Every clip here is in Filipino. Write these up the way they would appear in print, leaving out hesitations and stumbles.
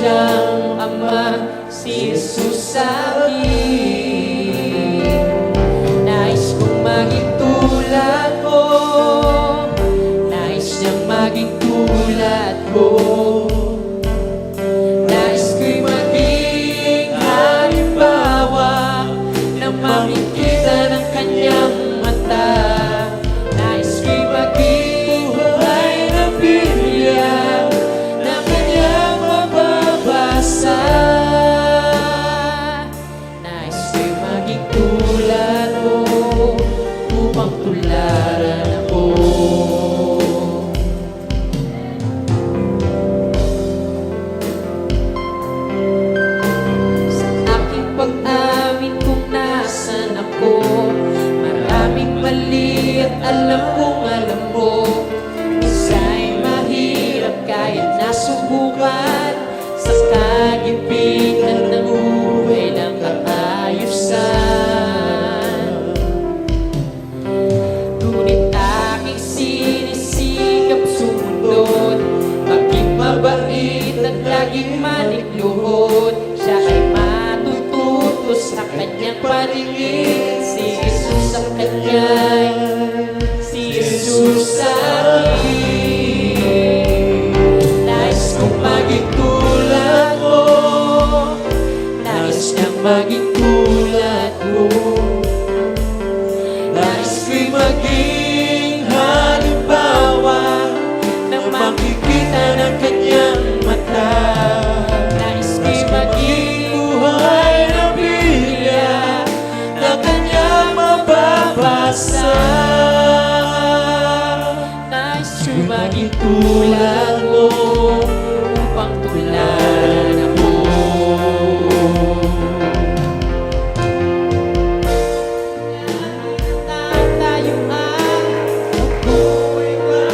siyang Ama, si Jesus sa akin. Nais kong maging tulad mo, nais niyang maging tulad ko. Nais ko'y maging halimbawa na makikita ng kanyang mata. Nais ko'y maging buhay na Biblia na kanyang mababasa. Nais ko'y maging tulad mo upang tularan ako. Sa aking pag-amin kung nasan ako, maraming mali at alam kong alam mo. Isa'y mahirap kahit nasubukan, sa kagipitan ng buhay ng kaayusan. Ngunit aking sinisikap sumunod, maging mabait at laging manikluhod. Siya ay matututo sa kanyang paningin, si Jesus ang kanya'y, si Jesus sa akin. Nais kong maging tulad mo, nais niyang maging tulad ko. Nais ko'y maging halimbawa na makikita ng kanyang mata. Nais ko'y maging buhay na Biblia na kanyang mababasa. Nais ko'y maging tulad mo upang tularan ako. Tayo ay buhay pa.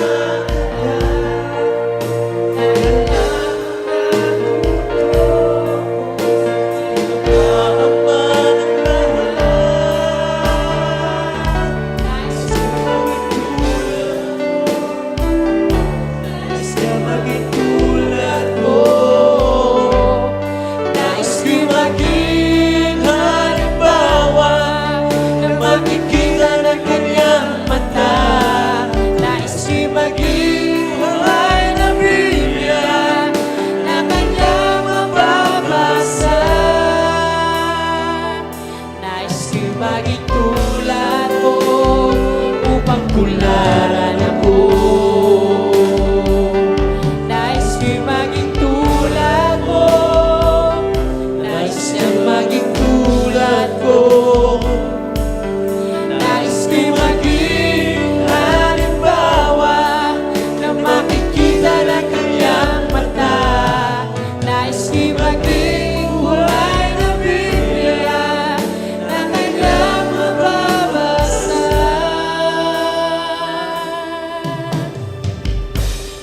Maging tulad mo upang tularan ako. Nais ko'y maging tulad mo, nais niyang maging tulad ko. Nais ko'y maging halimbawa na makikita ng kanyang mata. Nais ko'y maging buhay na Biblia na kanyang mababasa.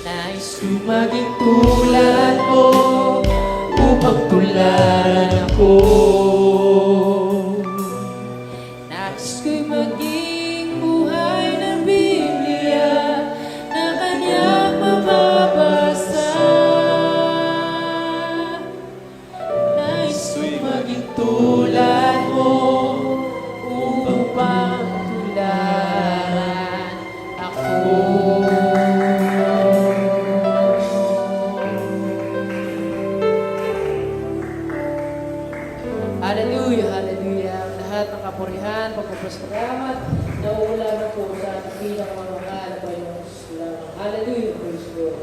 Nais ko'y maging tulad mo upang tularan ako. Nais ko'y maging buhay na Biblia na kanyang mababasa. Nais ko'y maging tulad mo upang tularan ako. Hallelujah, hallelujah. Ang lahat ng kapurihan, pagpapasalamat, nauula na po sa ating pinakamamahal na Panginoon Jesus lamang. Hallelujah, praise God.